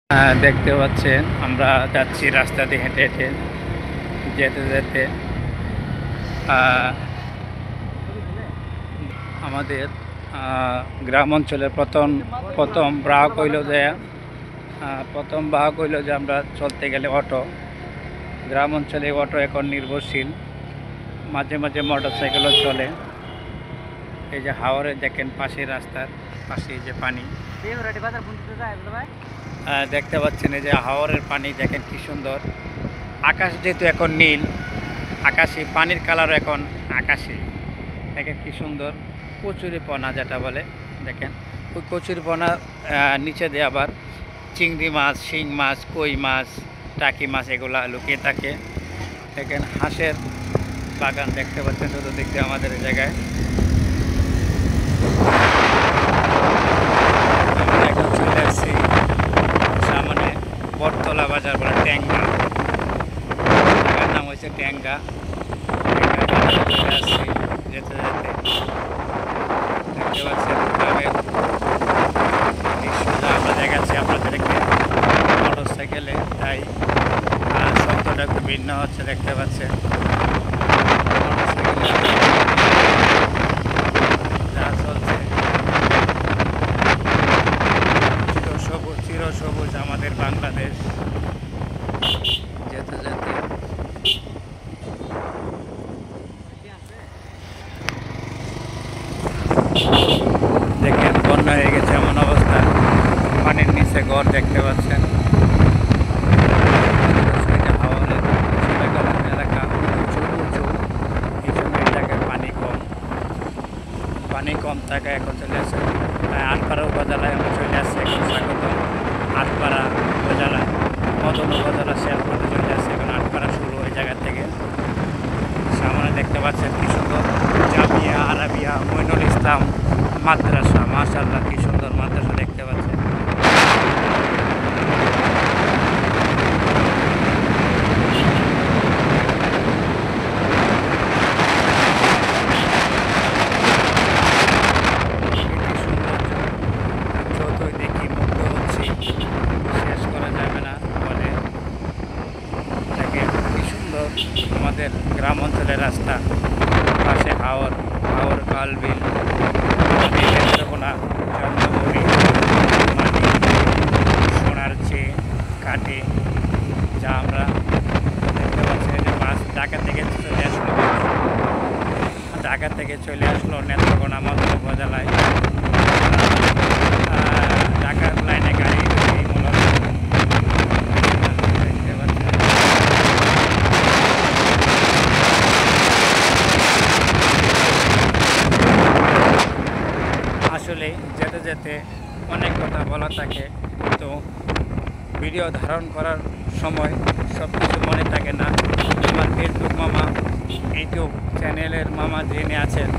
দেখতে পাচ্ছেন আমরা যাচ্ছি রাস্তা দিয়ে হেঁটে হেঁটে যেতে যেতে আমাদের গ্রাম অঞ্চলের প্রথম বাহক হইল যে আমরা চলতে গেলে অটো। গ্রাম অঞ্চলে অটো এখন নির্ভরশীল, মাঝে মাঝে মোটর সাইকেলও চলে। এই যে হাওরে দেখেন পাশে, রাস্তার পাশে যে পানি দেখতে পাচ্ছেন, এই যে হাওরের পানি দেখেন কি সুন্দর। আকাশ যেহেতু এখন নীল, আকাশি পানির কালার এখন আকাশি, দেখেন কি সুন্দর। কচুরিপনা যেটা বলে, দেখেন ওই কচুরিপনা নিচে দিয়ে আবার চিংড়ি মাছ, শিং মাছ, কই মাছ, টাকি মাছ এগুলা লুকিয়ে থাকে। দেখেন হাঁসের বাগান দেখতে পাচ্ছেন চতুর্দিক দিয়ে আমাদের এই জায়গায়। আমরা এখন চলে আসছি সামনে বটতলা বাজার বলে, ট্যাঙ্গা, জায়গার নাম হয়েছে ট্যাঙ্গা। চলে আসছি যেতে যেতে দেখতে পাচ্ছেন গ্রামের দৃশ্য যা আমরা দেখাচ্ছি আপনাদেরকে মোটর সাইকেলে, তাই শব্দটা একটু ভিন্ন হচ্ছে দেখতে পাচ্ছেন। মোটর সাইকেলে যা চলছে, চির সবুজ আমাদের বাংলাদেশ। যেতে যেতে দেখেন বন্যা হয়ে গেছে এমন অবস্থা, পানির নিচে ঘর দেখতে পাচ্ছেন। এলাকা উঁচু উঁচু, এই জন্য এই জায়গায় পানি কম থাকায় এখন চলে আসে আটপাড়া উপজেলায়। আমরা চলে আসছি এখন স্বাগত আটপাড়া উপজেলায়, মদন উপজেলা শেষ করতে চলে আসছে এখন আটপাড়া শুরু ওই জায়গা থেকে। সামনে দেখতে পাচ্ছেন কি সুন্দর জামিয়া আরাবিয়া মইনুল ইসলাম মাদ্রাসা, মাশাআল্লাহ কি সুন্দর মাদ্রাসা দেখতে পাচ্ছেন। যতই দেখি মুগ্ধ হচ্ছি, শেষ করা যাবে না বলে। দেখেন কি সুন্দর আমাদের গ্রাম অঞ্চলের রাস্তা, পাশে হাওর, খাল বিল, নেত্রকোনা, চন্দ্রমণি, মাটি, সোনার চেয়ে কাটে, যা আমরা দেখতে পাচ্ছি। যে বাস ঢাকা থেকে চলে আসলো নেত্রকোনা মদন উপজেলায়। ঢাকার লাইনে গাড়ি মূলত দেখতে পাচ্ছেন। আসলে যেতে যেতে অনেক কথা বলা থাকে, কিন্তু ভিডিও ধারণ করার সময় সব কিছু মনে থাকে না। আমার ফেসবুক মামা, ইউটিউব চ্যানেলের মামা যিনি আছেন,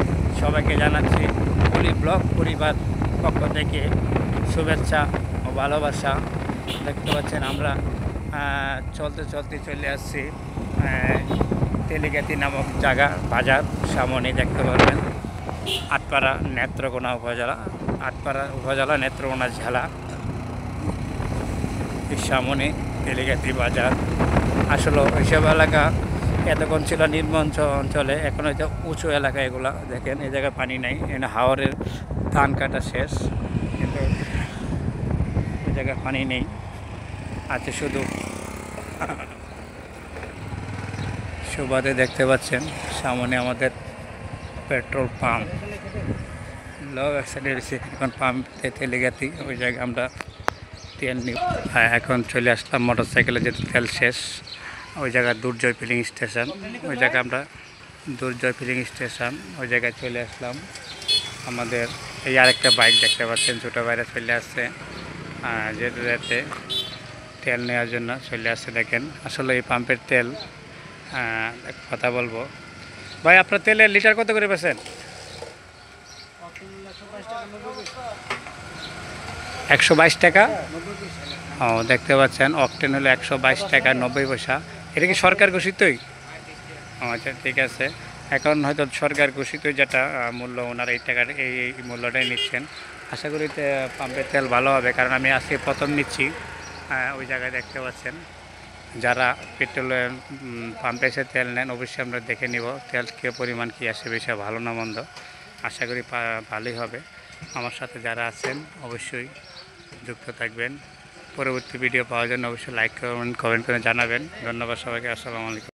সবাইকে জানাচ্ছি কুলি ব্লগ পরিবার পক্ষ থেকে শুভেচ্ছা ও ভালোবাসা। দেখতে পাচ্ছেন আমরা চলতে চলতে চলে আসছি তেলিগাতি নামক জায়গা, বাজার সামনে দেখতে পারবেন। আটপাড়া নেত্রকোনা উপজেলা নেত্রকোনা জেলা, সামনে তেলিগাতি বাজার। আসলে ওইসব এলাকা এতক্ষণ ছিল নিম্ন অঞ্চলে, এখন হয়তো উঁচু এলাকা এগুলা। দেখেন এই জায়গায় পানি নাই, এখানে হাওরের ধান কাটা শেষ, কিন্তু ওই জায়গায় পানি নেই, আছে শুধু সুবাদে। দেখতে পাচ্ছেন সামনে আমাদের পেট্রোল পাম্প, লগ অ্যাক্সিডেন্ট এখন পাম্প তেলিগাতি, ওই জায়গায় আমরা তেল নিই। এখন চলে আসলাম মোটর সাইকেলে, যেহেতু তেল শেষ। ওই জায়গায় দুর্জয় ফিলিং স্টেশন, ওই জায়গায় আমরা ওই জায়গায় চলে আসলাম। আমাদের এই আরেকটা বাইক দেখতে পাচ্ছেন, ছোটো বাইরে চলে আসছে যেতে যেতে তেল নেওয়ার জন্য চলে আসছে। দেখেন আসলে এই পাম্পের তেল, কথা বলবো ভাই, আপনার তেলের লিটার কত করে পেয়েছেন? 122 টাকা। ও দেখতে পাচ্ছেন অকটেন হলো 122 টাকা 90 পয়সা। এটা কি সরকার ঘোষিতই? আচ্ছা ঠিক আছে, এখন হয়তো সরকার ঘোষিত যেটা মূল্য, ওনারা এই টাকার এই মূল্যটাই নিচ্ছেন। আশা করি পাম্পের তেল ভালো হবে, কারণ আমি আজকে প্রথম নিচ্ছি। ওই জায়গায় দেখতে পাচ্ছেন। যারা পেট্রোলের পাম্পে এসে তেল নেন অবশ্যই আমরা দেখে নিব তেল কে পরিমাণ কী আসে, বেশি ভালো না মন্দ, আশা করি ভালোই হবে। আমার সাথে যারা আছেন অবশ্যই যুক্ত থাকবেন। পরবর্তী ভিডিও পাওয়ার জন্য অবশ্যই লাইক কমেন্ট করে জানাবেন। ধন্যবাদ সবাইকে। আসসালামু আলাইকুম।